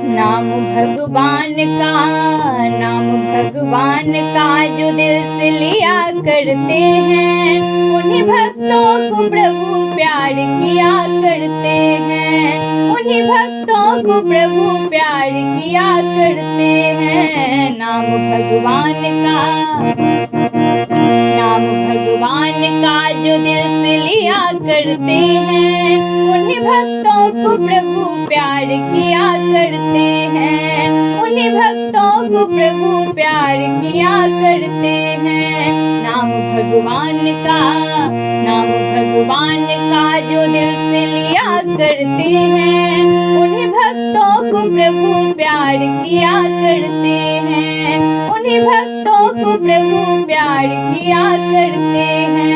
नाम भगवान का, नाम भगवान का जो दिल से लिया करते हैं, उन्हीं भक्तों को प्रभु प्यार किया करते हैं, उन्हीं भक्तों को प्रभु प्यार किया करते हैं। नाम भगवान का, नाम भगवान का जो दिल से लिया करते हैं, उन्हीं भक्तों को प्रभु प्यार किया करते हैं, उन्हीं भक्तों को प्रभु प्यार किया करते हैं। नाम भगवान का, नाम भगवान का जो दिल से लिया करते हैं, उन्हीं भक्तों को प्रभु प्यार किया करते हैं, उन्हीं भक्तों को प्रभु प्यार किया करते हैं।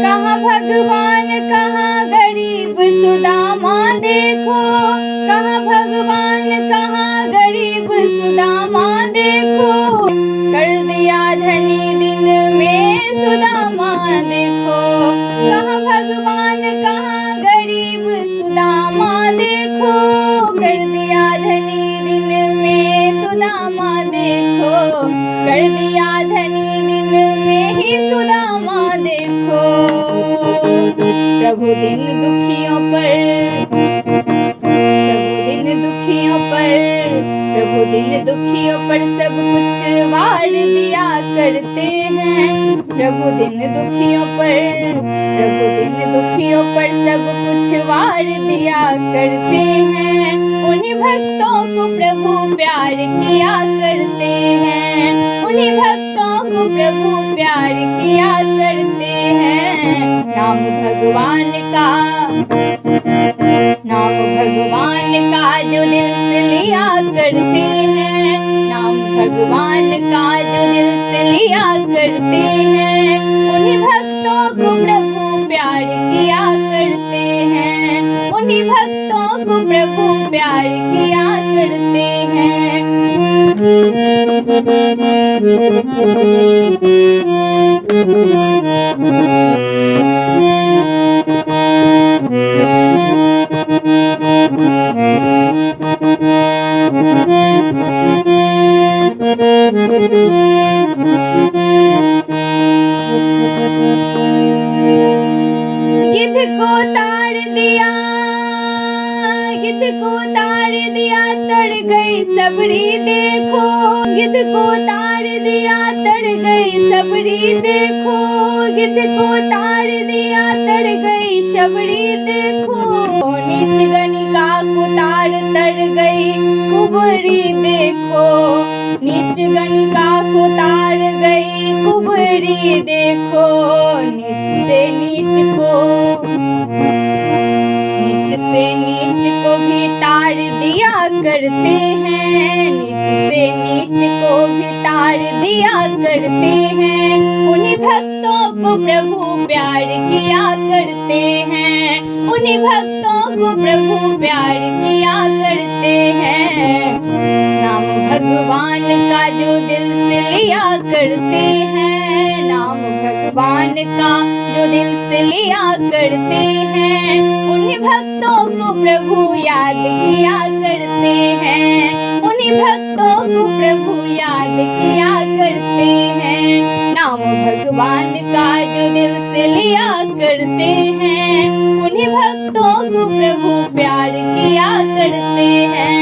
कहाँ भगवान कहाँ गरीब सुदामा देखो, कहाँ भगवान कहाँ गरीब सुदामा देखो, कर दिया धनी दिन में सुदामा देखो। कहाँ भगवान कहाँ गरीब सुदामा देखो, कर दिया धनी दिन में सुदामा देखो, कर दिया धनी दिन में ही सुदामा देखो। प्रभु दिन दुखियों पर, प्रभु दिन दुखियों पर, प्रभु दिन दुखियों पर सब कुछ वार दिया करते हैं। प्रभु दिन दुखियों पर, प्रभु दिन दुखियों पर सब कुछ वार दिया करते हैं। उन्हीं भक्तों को प्रभु प्यार किया करते हैं, उन्हीं भक्तों को प्रभु प्यार किया करते हैं। नाम भगवान का, नाम भगवान का जो दिल से लिया करते हैं, नाम भगवान का जो दिल से लिया करते हैं, उन्हीं भक्तों को प्रभु प्यार किया करते हैं, उन्हीं भक्तों को प्रभु प्यार किया करते हैं। गिद्ध को ताड़ दिया, गिद्ध को ताड़ दिया, तड़ गई सबरी देखो, गिद्ध को ताड़ दिया, तड़ गई सबरी देखो, गिद्ध को ताड़ दिया, तड़ गई सबरी देखो। नीच गणिका को ताड़ तड़ गई कुबरी देखो, नीच गणिका को ताड़ गई कुबरी देखो। नीच से नीच को, नीच से नीच को भी ताड़ दिया करते हैं, नीच से नीच को भी ताड़ दिया करते हैं। उन्हीं भक्तों को प्रभु प्यार किया करते हैं, उन्हीं भक्तों को प्रभु प्यार किया करते हैं। नाम भगवान का जो दिल से लिया करते हैं, नाम भगवान का जो दिल से लिया करते हैं, उन्हीं भक्तों को प्रभु याद किया करते हैं, उन्हीं भक्तों को प्रभु याद किया करते हैं। नाम भगवान का जो दिल से लिया करते हैं, उन्हीं भक्तों को प्रभु प्यार किया करते हैं।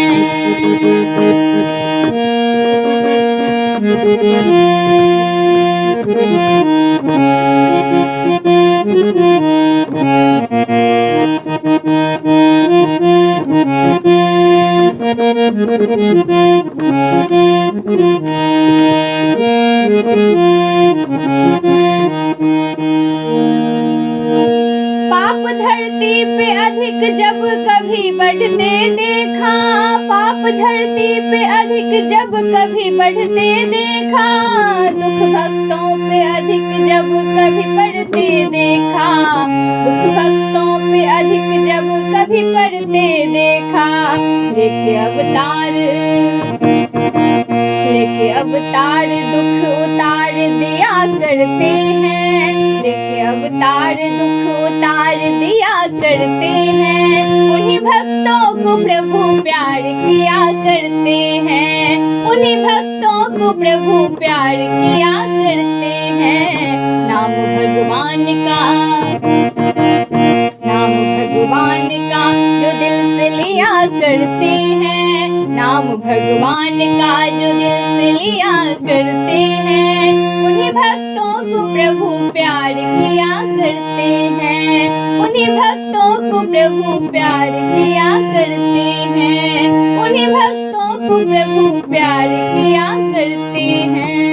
पाप धरती पे अधिक जब कभी बढ़ते देखा, पाप धरती पे अधिक जब कभी बढ़ते देखा, दुख भक्तों पे अधिक जब कभी पड़ते देखा, दुख भक्तों पे अधिक जब कभी पड़ते देखा। लेके अवतार दुख उतार दिया करते हैं, लेके अवतार दुख उतार दिया करते हैं। उन्हीं भक्तों को प्रभु प्यार किया करते हैं, उन्हीं भक्तों को प्रभु प्यार किया करते हैं। नाम भगवान का जो दिल से लिया करते हैं, नाम भगवान का जो दिल से लिया करते हैं, उन्हीं भक्तों को प्रभु प्यार किया करते हैं, उन्हीं भक्तों को प्रभु प्यार किया करते हैं, उन्हीं भक्तों को प्रभु प्यार किया करते हैं।